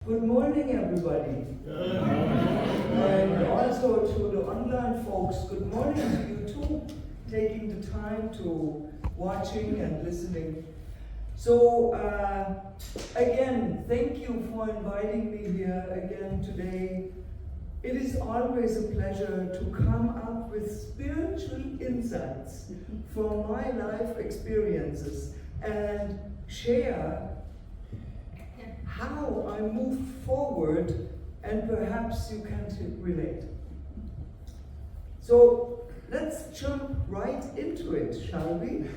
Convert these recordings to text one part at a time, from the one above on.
Good morning, everybody. Good morning. And also to the online folks, good morning to you too, taking the time to watching and listening. So again, thank you for inviting me here again today. It is always a pleasure to come up with spiritual insights from my life experiences and share how I move forward, and perhaps you can relate. So let's jump right into it, shall we?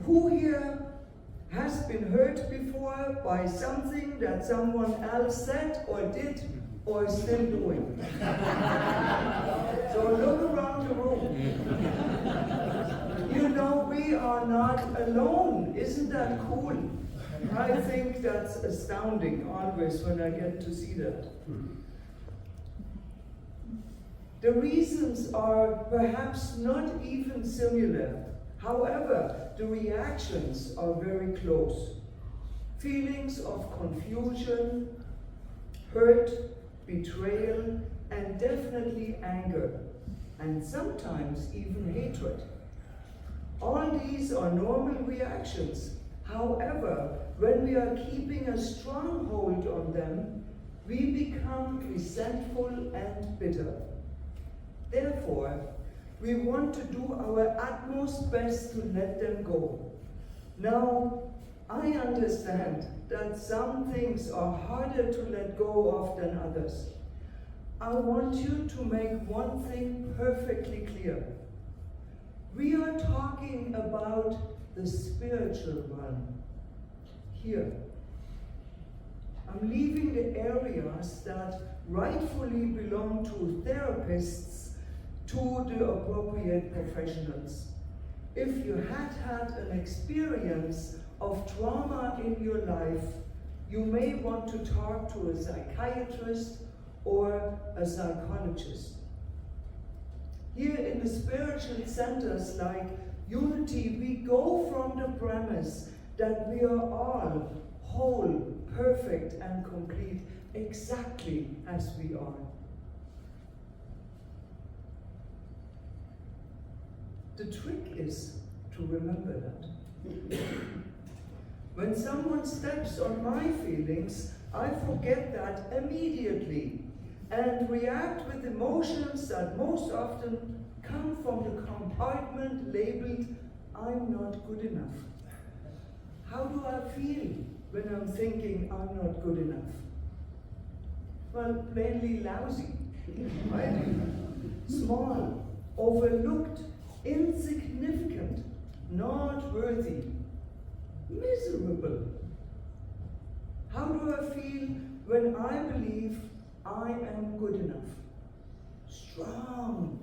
Who here has been hurt before by something that someone else said or did or is still doing? So look around the room. You know, we are not alone. Isn't that cool? I think that's astounding always when I get to see that. The reasons are perhaps not even similar. However, the reactions are very close. Feelings of confusion, hurt, betrayal, and definitely anger, and sometimes even hatred. All these are normal reactions. However, when we are keeping a strong hold on them, we become resentful and bitter. Therefore, we want to do our utmost best to let them go. Now, I understand that some things are harder to let go of than others. I want you to make one thing perfectly clear. We are talking about the spiritual realm here. I'm leaving the areas that rightfully belong to therapists to the appropriate professionals. If you had an experience of trauma in your life, you may want to talk to a psychiatrist or a psychologist. Here in the spiritual centers like Unity, we go from the premise that we are all whole, perfect, and complete, exactly as we are. The trick is to remember that. When someone steps on my feelings, I forget that immediately and react with emotions that most often come from the compartment labeled, I'm not good enough. How do I feel when I'm thinking I'm not good enough? Well, plainly lousy, right? Small, overlooked, insignificant, not worthy, miserable. How do I feel when I believe I am good enough? Strong,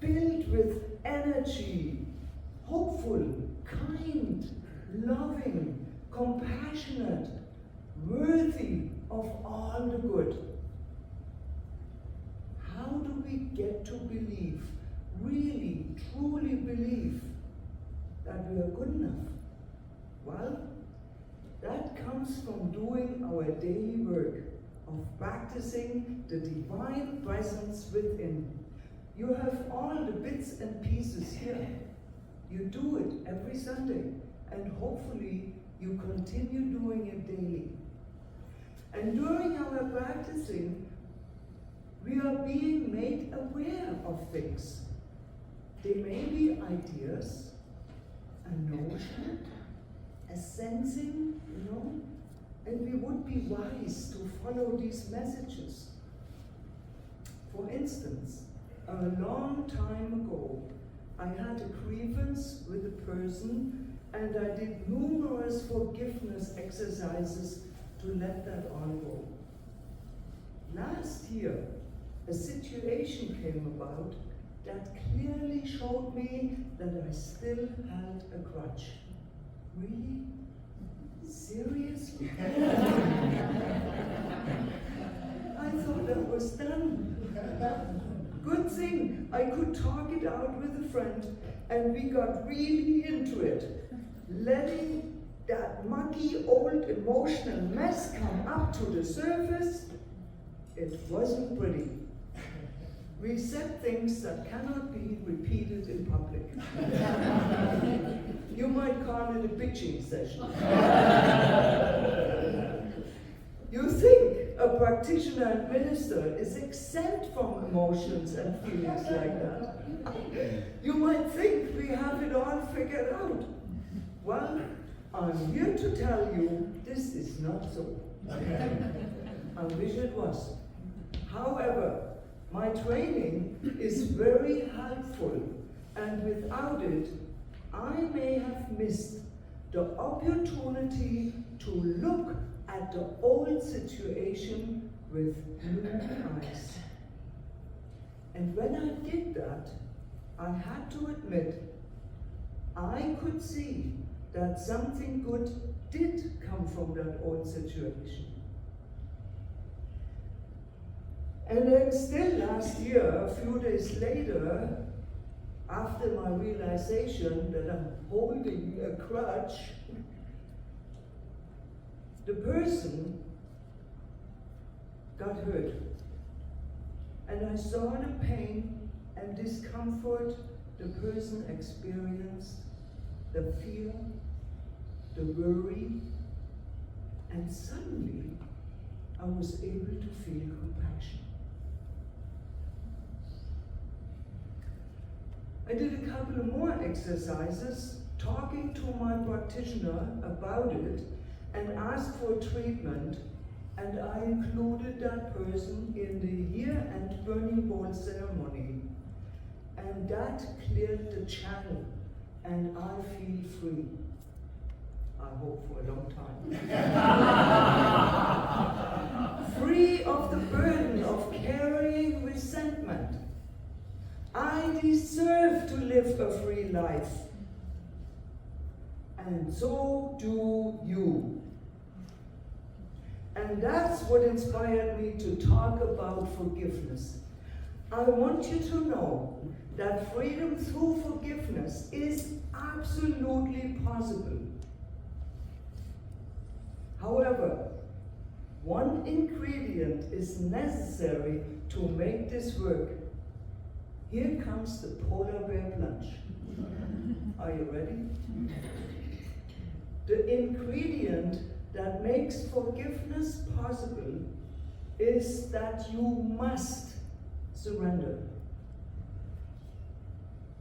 filled with energy, hopeful, kind, loving, compassionate, worthy of all the good. How do we get to believe, really, truly believe that we are good enough? Well, that comes from doing our daily work of practicing the divine presence within. You have all the bits and pieces here. You do it every Sunday, and hopefully you continue doing it daily. And during our practicing, we are being made aware of things. They may be ideas, a notion, a sensing, and we would be wise to follow these messages. For instance, a long time ago, I had a grievance with a person, and I did numerous forgiveness exercises to let that all go. Last year, a situation came about that clearly showed me that I still had a grudge. Really? Seriously? I thought that was done. Good thing I could talk it out with a friend, and we got really into it, letting that muggy old emotional mess come up to the surface, it wasn't pretty. We said things that cannot be repeated in public. You might call it a bitching session. You think a practitioner and minister is exempt from emotions and feelings like that? You might think we have it all figured out. Well, I'm here to tell you this is not so. I wish it was. However, my training is very helpful, and without it, I may have missed the opportunity to look at the old situation with new eyes. And when I did that, I had to admit, I could see that something good did come from that old situation. And then still last year, a few days later, after my realization that I'm holding a crutch, the person got hurt. And I saw the pain and discomfort the person experienced, the fear, the worry, and suddenly I was able to feel compassion. I did a couple of more exercises, talking to my practitioner about it, and asked for treatment, and I included that person in the year-end burning bowl ceremony, and that cleared the channel, and I feel free. I hope for a long time. Free of the burden of carrying resentment. I deserve to live a free life. And so do you. And that's what inspired me to talk about forgiveness. I want you to know that freedom through forgiveness is absolutely possible. However, one ingredient is necessary to make this work. Here comes the polar bear plunge. Are you ready? The ingredient that makes forgiveness possible is that you must surrender.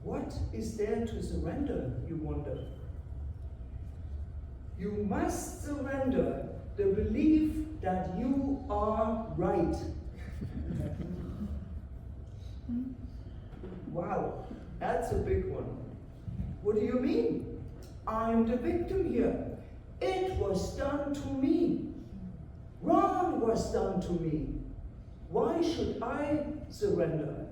What is there to surrender, you wonder? You must surrender the belief that you are right. Wow, that's a big one. What do you mean? I'm the victim here. It was done to me. Wrong was done to me. Why should I surrender?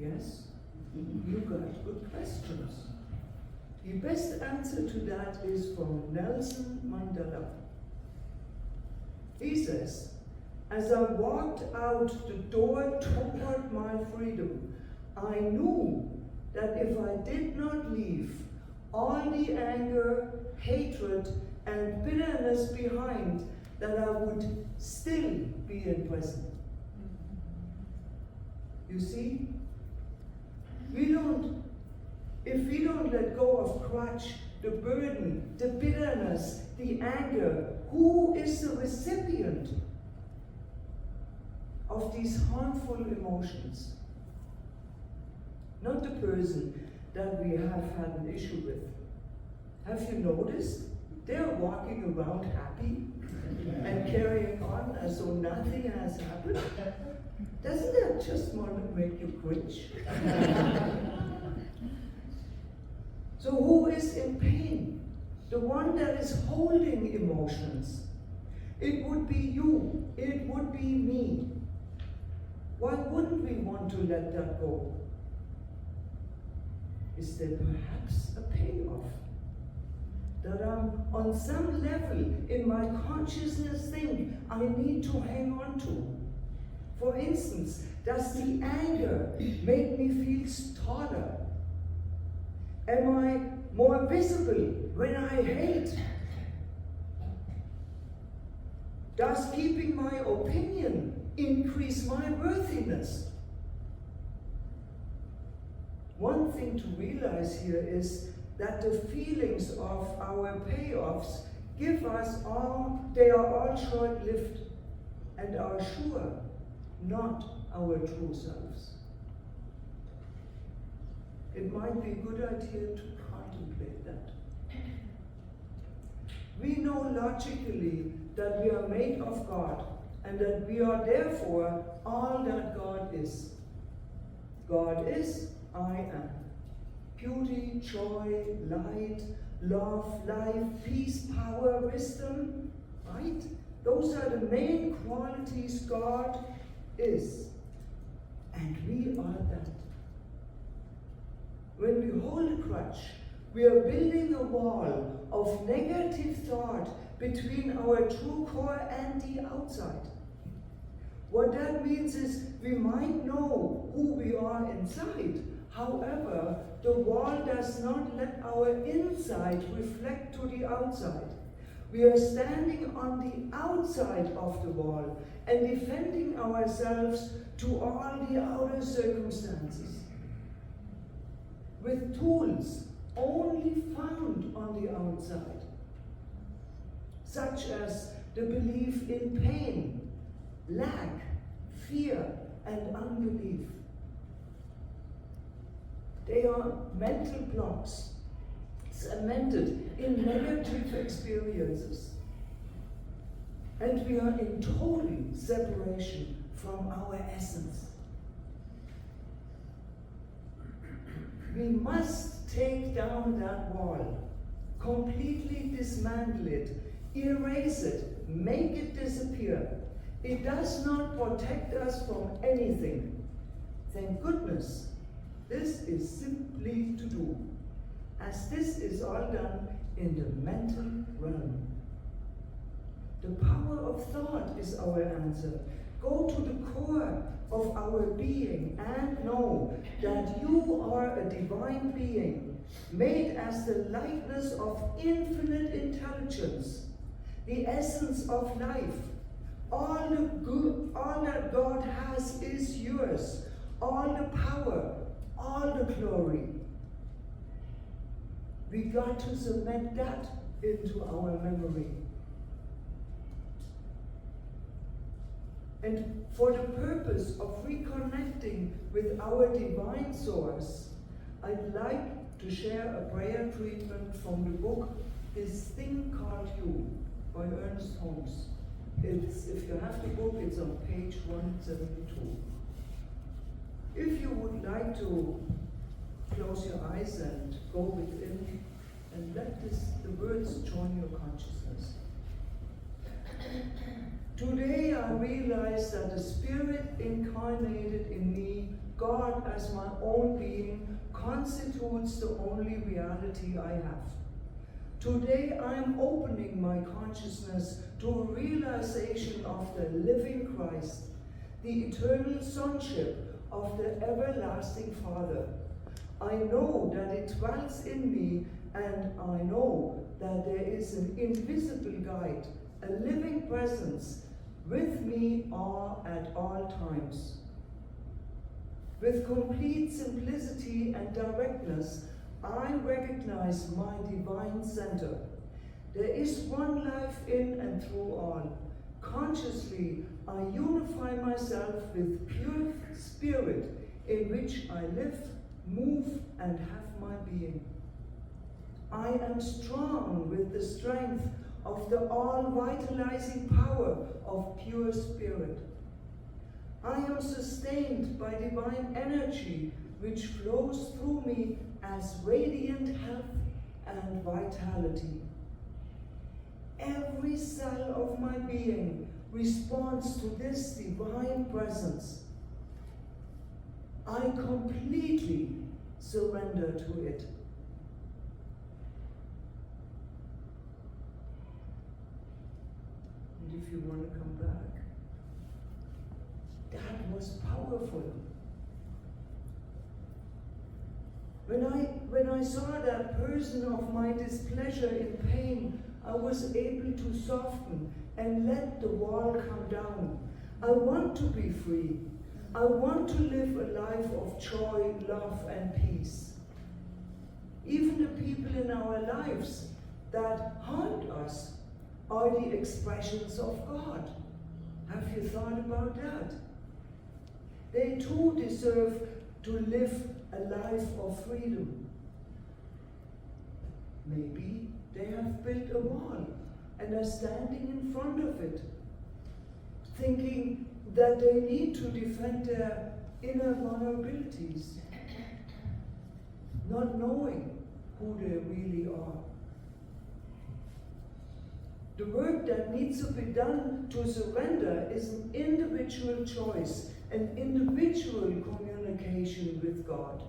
Yes, you got good questions. The best answer to that is from Nelson Mandela. He says, as I walked out the door toward my freedom, I knew that if I did not leave all the anger, hatred, and bitterness behind, that I would still be in prison. You see, if we don't let go of crutch, the burden, the bitterness, the anger, who is the recipient of these harmful emotions? Not the person that we have had an issue with. Have you noticed? They're walking around happy and carrying on as though nothing has happened. Doesn't that just want to make you cringe? So who is in pain? The one that is holding emotions. It would be you. It would be me. Why wouldn't we want to let that go? Is there perhaps a payoff? That I'm on some level in my consciousness think I need to hang on to. For instance, does the anger make me feel taller? Am I more visible when I hate? Does keeping my opinion increase my worthiness? One thing to realize here is that the feelings of our payoffs they are all short-lived and are sure not our true selves. It might be a good idea to contemplate that. We know logically that we are made of God and that we are therefore all that God is. God is, I am. Beauty, joy, light, love, life, peace, power, wisdom, right? Those are the main qualities God is. And we are that. When we hold a crutch, we are building a wall of negative thought between our true core and the outside. What that means is we might know who we are inside. However, the wall does not let our inside reflect to the outside. We are standing on the outside of the wall and defending ourselves to all the outer circumstances with tools only found on the outside, such as the belief in pain, lack, fear, and unbelief. They are mental blocks cemented in negative experiences. And we are in total separation from our essence. We must take down that wall, completely dismantle it, erase it, make it disappear. It does not protect us from anything. Thank goodness. This is simply to do, as this is all done in the mental realm. The power of thought is our answer. Go to the core of our being and know that you are a divine being, made as the likeness of infinite intelligence, the essence of life. All the good, all that God has is yours. All the power, all the glory. We got to cement that into our memory. And for the purpose of reconnecting with our divine source, I'd like to share a prayer treatment from the book This Thing Called You by Ernest Holmes. If you have the book, it's on page 172. If you would like to close your eyes and go within and let the words join your consciousness. Today I realize that the Spirit incarnated in me, God as my own being, constitutes the only reality I have. Today I am opening my consciousness to a realization of the living Christ, the eternal sonship of the everlasting Father. I know that it dwells in me, and I know that there is an invisible guide, a living presence with me at all times. With complete simplicity and directness, I recognize my divine center. There is one life in and through all. Consciously, I unify myself with pure spirit in which I live, move, and have my being. I am strong with the strength of the all-vitalizing power of pure spirit. I am sustained by divine energy which flows through me as radiant health and vitality. Every cell of my being responds to this divine presence. I completely surrender to it. And if you want to come back, that was powerful. When I saw that person of my displeasure in pain, I was able to soften and let the wall come down. I want to be free. I want to live a life of joy, love, and peace. Even the people in our lives that haunt us are the expressions of God. Have you thought about that? They too deserve to live a life of freedom. Maybe they have built a wall and are standing in front of it, thinking that they need to defend their inner vulnerabilities, not knowing who they really are. The work that needs to be done to surrender is an individual choice, an individual communication with God.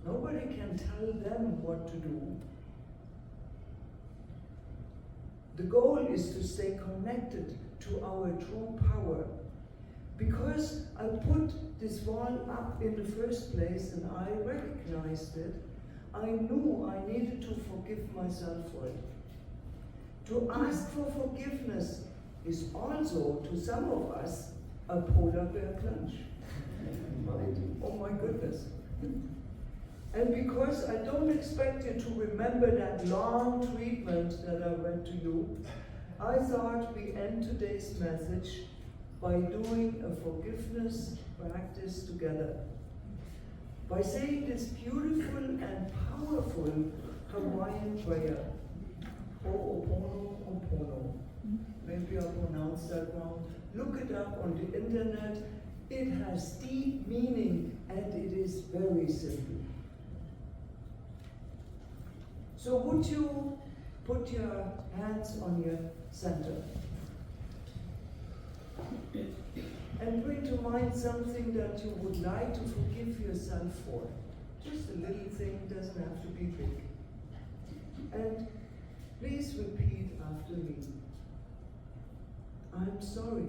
Nobody can tell them what to do. The goal is to stay connected to our true power. Because I put this wall up in the first place and I recognized it, I knew I needed to forgive myself for it. To ask for forgiveness is also, to some of us, a polar bear plunge. Right? Oh my goodness. And because I don't expect you to remember that long treatment that I read to you, I thought we end today's message by doing a forgiveness practice together. By saying this beautiful and powerful Hawaiian prayer, Ho'oponopono. Maybe I pronounced that wrong. Look it up on the internet. It has deep meaning and it is very simple. So would you put your hands on your center and bring to mind something that you would like to forgive yourself for. Just a little thing, doesn't have to be big. And please repeat after me. I'm sorry.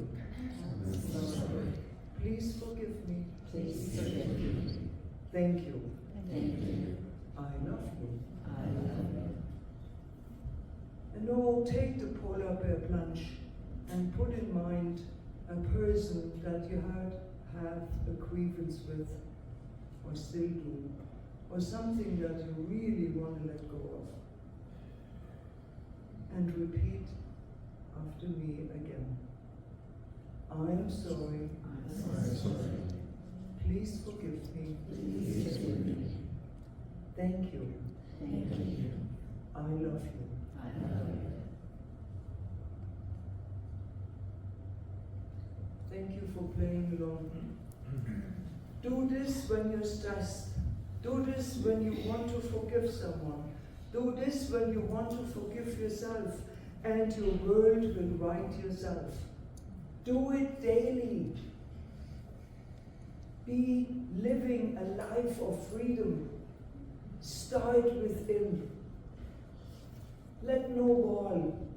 I'm sorry. Please forgive me. Please forgive me. Thank you. Thank you. I love you. I love you. And now take the polar bear plunge and put in mind a person that you have a grievance with, or still do, or something that you really want to let go of. And repeat after me again. I am sorry. I'm sorry. Please forgive me. Please forgive me. Thank you. Thank you. I love you. I love you. Thank you for playing along. Do this when you're stressed. Do this when you want to forgive someone. Do this when you want to forgive yourself, and your world will right yourself. Do it daily. Be living a life of freedom. Start within. Let no wall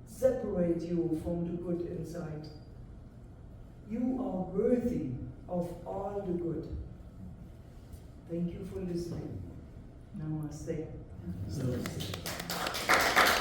separate you from the good inside. You are worthy of all the good. Thank you for listening. Namaste. Namaste.